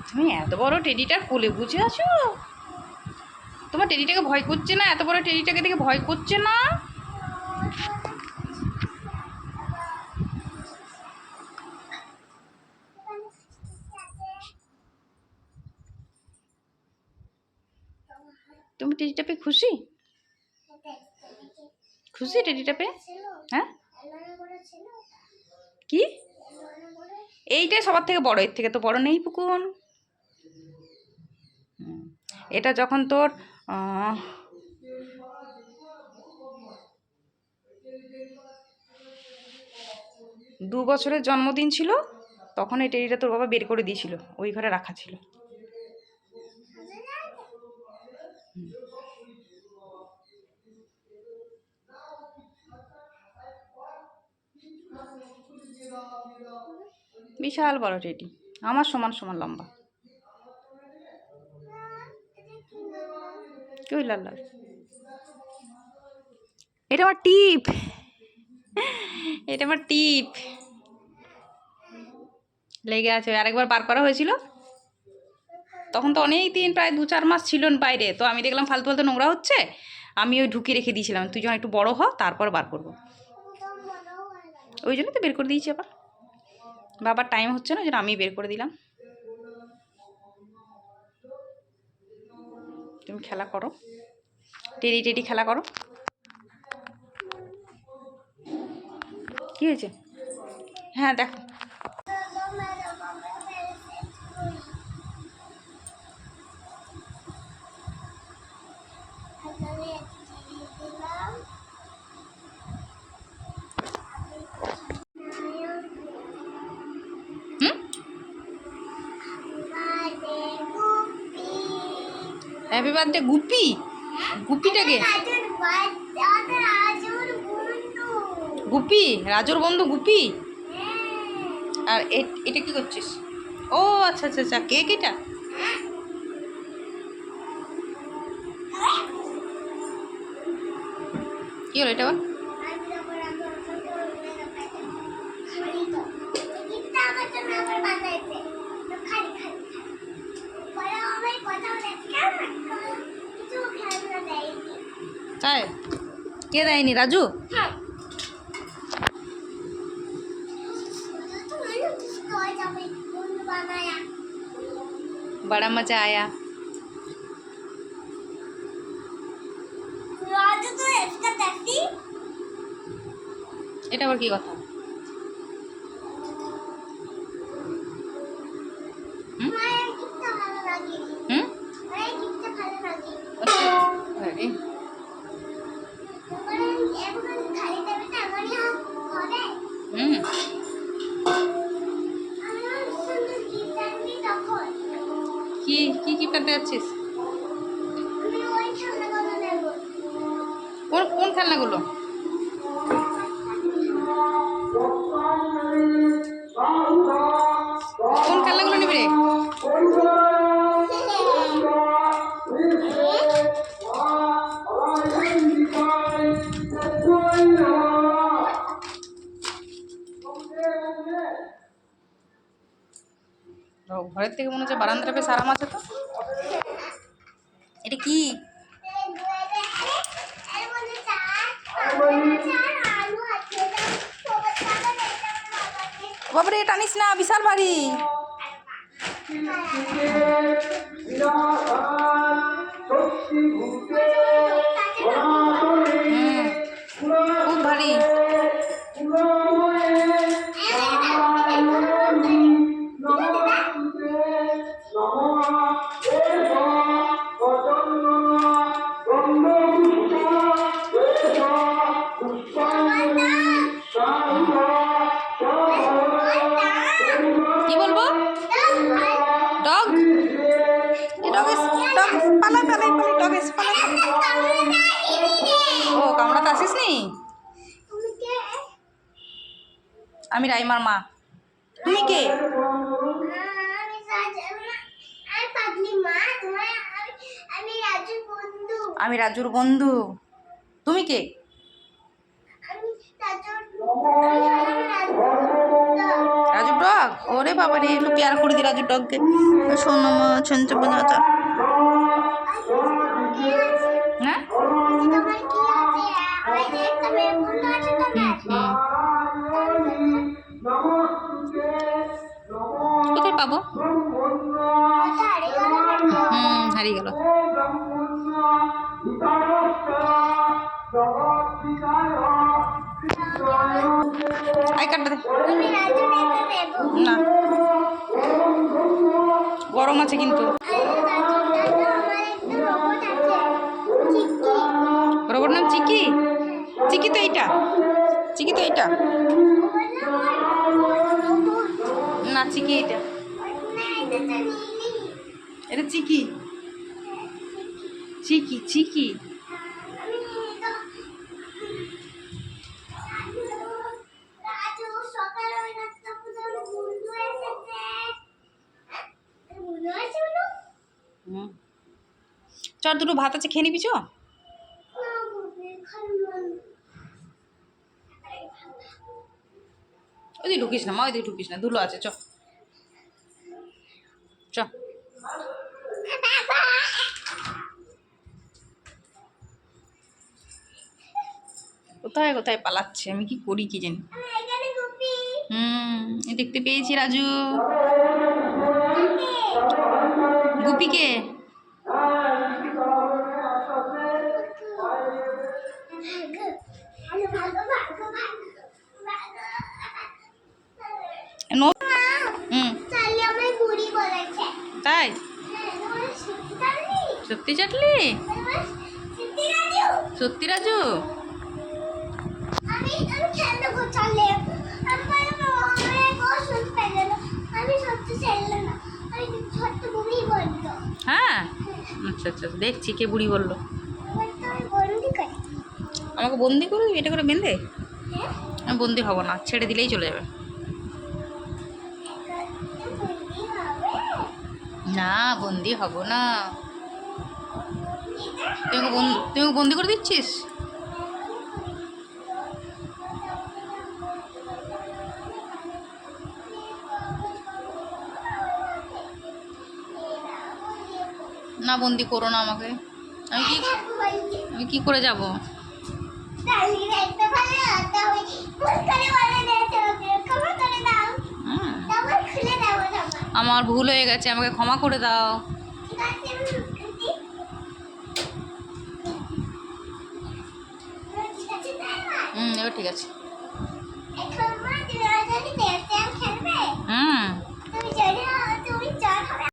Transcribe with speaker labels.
Speaker 1: তুমি এত বড় টেডিটার কোলে বুঝে আছো? তোমার টেডিটাকে ভয় করছে না? এত বড় টেডিটাকে দেখে ভয় করছে না? তুমি টেডিটা পেয়ে খুশি? খুশি টেডিটা পেয়ে? হ্যাঁ, কি এইটাই সবার থেকে বড়, এর থেকে তো বড় নেই পুকুন। এটা যখন তোর 2 বছরের জন্মদিন ছিল, তখন এই টেডিটা তোর বাবা বের করে দিয়েছিল, ওই ঘরে রাখা ছিল। বিশাল বড় টেডি, আমার সমান সমান লম্বা। কই লাল লাল, এটা আমার টিপ, এটা আমার টিপ লেগে আছে। আরেকবার বার করা হয়েছিল, তখন তো অনেক দিন, প্রায় 2-4 মাস ছিল বাইরে। তো আমি দেখলাম ফালতু ফালতু নোংরা হচ্ছে, আমি ওই ঢুকিয়ে রেখে দিয়েছিলাম, তুই যখন একটু বড় হ তারপর বার করবো, ওই জন্য তো বের করে দিয়েছি। আবার বাবার টাইম হচ্ছে না, ওই জন্য আমি বের করে দিলাম। তুমি খেলা করো, টেডি টেডি খেলা করো। কি হয়েছে? হ্যাঁ দেখো, হ্যাপি বার্থডে গুপি। গুপিটাকে গুপি, রাজুর বন্ধু গুপি। আর এটা কি করছিস? ও আচ্ছা আচ্ছা আচ্ছা, কেক এটা? কি হলো এটা? তাই কে দেয়নি? রাজু? बड़ा मजा आया। এটা আবার কি কথা? কি কি গিফট আনতে যাচ্ছিস? কোন কোন খেলনাগুলো? কোন খেলনাগুলো নিবি রে? ঘরের থেকে মনে হচ্ছে বারান্দাটা বেশ আরাম আছে তো। এটা কি? বাবারে এটা আনিস না, বিশাল ভারী। খুব ভারী। কি বলবো? ডগ, ডগ পালাই পালাই পালাই, ডগ এসে পালাই। ও কামড়াতে আসিস নি? আমি রাইমার মা। তুমি কে? আমি রাজুর বন্ধু। তুমি কে? রাজুর ডগ। ওরে বাবা রে, একটু প্যার করে দি রাজু ডগকে। শোনো মা ছঞ্চ বাজা। হ্যাঁ কোথায় পাবো? হারিয়ে গেল। আই কাটবে দে। না গরম আছে কিন্তু। রোবট নাম চিকি? চিকি তো এইটা, চিকি তো এইটা না, চিকি এইটা, এটা চিকি, চিকি চিকি। চল দুটো ভাত আছে খেয়ে নিবি চ। ওইদিকে ঢুকিস না মা, ওইদিকে ঢুকিস না, ধুলো আছে চ চ। কোথায় কোথায় পালাচ্ছে, আমি কি করি কি জানি। দেখতে পেয়েছি রাজু। গুপিকে তাই সত্যি চাটলি? সত্যি রাজু? হ্যাঁ আচ্ছা আচ্ছা, দেখছি কে বুড়ি বললো। আমাকে বন্দি করবি এটা করে বেঁধে? আমি বন্দি হব না, ছেড়ে দিলেই চলে যাবে। না বন্দি হব না। তুই বন্দি করে দিচ্ছিস? না বন্দি করো না আমাকে। আমি কি করে যাব? আমার ভুল হয়ে গেছে, আমাকে ক্ষমা করে দাও। এবার ঠিক আছে।